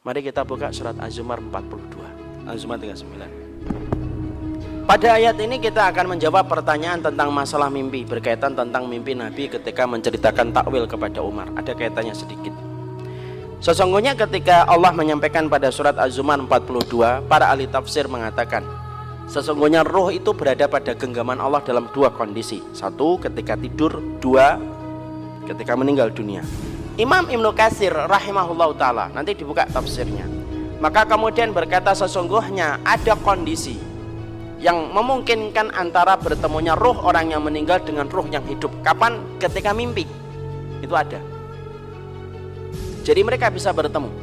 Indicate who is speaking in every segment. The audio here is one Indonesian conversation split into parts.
Speaker 1: Mari kita buka surat Az-Zumar 42, Az-Zumar 39. Pada ayat ini kita akan menjawab pertanyaan tentang masalah mimpi, berkaitan tentang mimpi Nabi ketika menceritakan takwil kepada Umar. Ada kaitannya sedikit. Sesungguhnya ketika Allah menyampaikan pada surat Az-Zumar 42, para ahli tafsir mengatakan sesungguhnya roh itu berada pada genggaman Allah dalam dua kondisi. Satu, ketika tidur. Dua, ketika meninggal dunia. Imam Ibnu Katsir rahimahullah ta'ala, nanti dibuka tafsirnya, maka kemudian berkata sesungguhnya ada kondisi yang memungkinkan antara bertemunya roh orang yang meninggal dengan roh yang hidup. Kapan? Ketika mimpi. Itu ada. Jadi mereka bisa bertemu.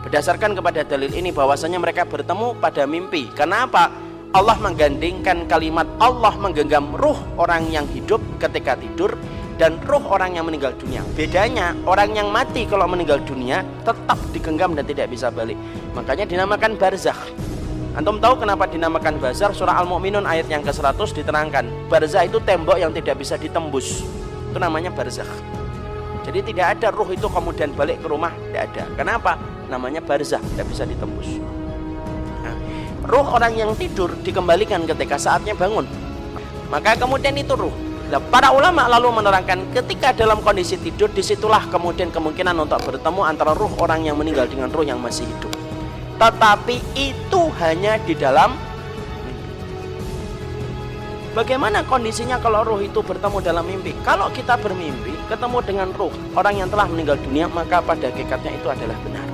Speaker 1: Berdasarkan kepada dalil ini bahwasanya mereka bertemu pada mimpi. Karena apa? Allah menggandingkan kalimat Allah menggenggam ruh orang yang hidup ketika tidur dan ruh orang yang meninggal dunia. Bedanya, orang yang mati kalau meninggal dunia tetap digenggam dan tidak bisa balik. Makanya dinamakan barzakh. Antum tahu kenapa dinamakan barzakh? Surah Al-Mu'minun ayat yang ke-100 diterangkan. Barzakh itu tembok yang tidak bisa ditembus. Itu namanya barzakh. Jadi tidak ada ruh itu kemudian balik ke rumah, tidak ada. Kenapa? Namanya barzakh, tidak bisa ditembus. Nah, ruh orang yang tidur dikembalikan ketika saatnya bangun. Maka kemudian itu ruh. Nah, para ulama lalu menerangkan ketika dalam kondisi tidur, disitulah kemudian kemungkinan untuk bertemu antara ruh orang yang meninggal dengan ruh yang masih hidup. Tetapi itu hanya di dalam mimpi. Bagaimana kondisinya kalau ruh itu bertemu dalam mimpi? Kalau kita bermimpi ketemu dengan ruh orang yang telah meninggal dunia, maka pada hakikatnya itu adalah benar.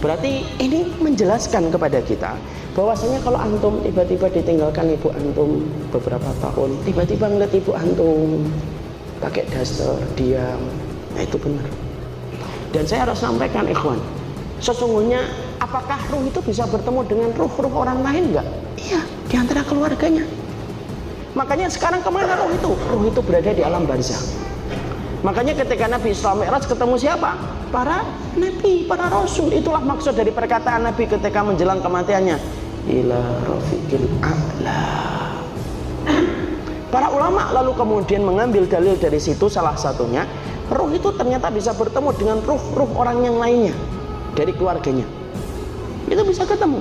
Speaker 1: Berarti ini menjelaskan kepada kita bahwasanya kalau antum tiba-tiba ditinggalkan ibu antum beberapa tahun, tiba-tiba ngeliat ibu antum pakai daster, diam, nah itu benar. Dan saya harus sampaikan ikhwan, sesungguhnya apakah ruh itu bisa bertemu dengan ruh-ruh orang lain enggak? Iya, di antara keluarganya. Makanya sekarang kemana ruh itu? Ruh itu berada di alam barzakh. Makanya ketika Nabi Isra Mi'raj ketemu siapa? Para nabi, para rasul. Itulah maksud dari perkataan Nabi ketika menjelang kematiannya, ila rafiqil a'la. Para ulama lalu kemudian mengambil dalil dari situ, salah satunya ruh itu ternyata bisa bertemu dengan ruh-ruh orang yang lainnya dari keluarganya. Itu bisa ketemu.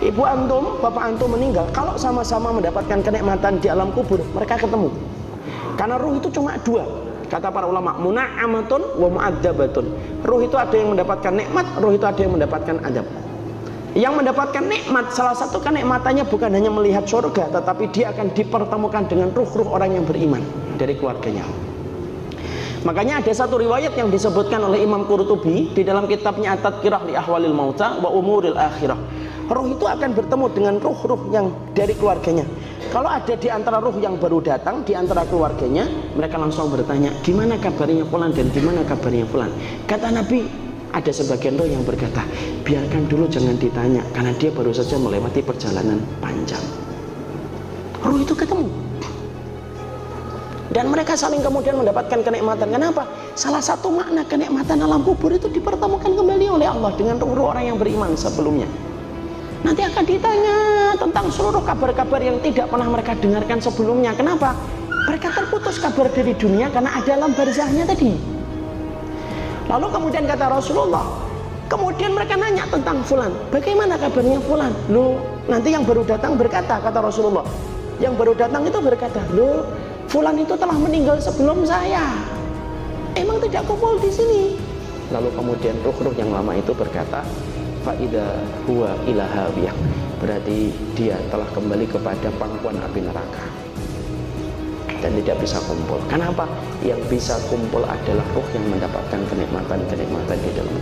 Speaker 1: Ibu antum, bapak antum meninggal, kalau sama-sama mendapatkan kenikmatan di alam kubur, mereka ketemu. Karena ruh itu cuma dua. Kata para ulama, muna'amatun wa mu'adzabatun. Ruh itu ada yang mendapatkan nikmat, ruh itu ada yang mendapatkan adab. Yang mendapatkan nikmat, salah satu kenikmatannya bukan hanya melihat surga, tetapi dia akan dipertemukan dengan ruh-ruh orang yang beriman dari keluarganya. Makanya ada satu riwayat yang disebutkan oleh Imam Qurtubi di dalam kitabnya At-Tadhkirah li Ahwalil Mauta wa Umuril Akhirah. Ruh itu akan bertemu dengan ruh-ruh yang dari keluarganya. Kalau ada di antara ruh yang baru datang di antara keluarganya, mereka langsung bertanya, gimana kabarnya fulan dan gimana kabarnya fulan. Kata Nabi, ada sebagian ruh yang berkata, biarkan dulu, jangan ditanya, karena dia baru saja melewati perjalanan panjang. Ruh itu ketemu. Dan mereka saling kemudian mendapatkan kenikmatan. Kenapa? Salah satu makna kenikmatan alam kubur itu dipertemukan kembali oleh Allah dengan ruh-ruh orang yang beriman sebelumnya. Nanti akan ditanya tentang seluruh kabar-kabar yang tidak pernah mereka dengarkan sebelumnya. Kenapa? Mereka terputus kabar dari dunia karena ada alam barzakhnya tadi. Lalu kemudian kata Rasulullah, kemudian mereka nanya tentang fulan, bagaimana kabarnya fulan? Loh, nanti yang baru datang berkata, kata Rasulullah, yang baru datang itu berkata, loh, fulan itu telah meninggal sebelum saya. Emang tidak kumpul di sini. Lalu kemudian ruh-ruh yang lama itu berkata, faida huwa ila hawiyah, berarti dia telah kembali kepada pangkuan api neraka dan tidak bisa kumpul. Kenapa? Yang bisa kumpul adalah ruh yang mendapatkan kenikmatan-kenikmatan di dalam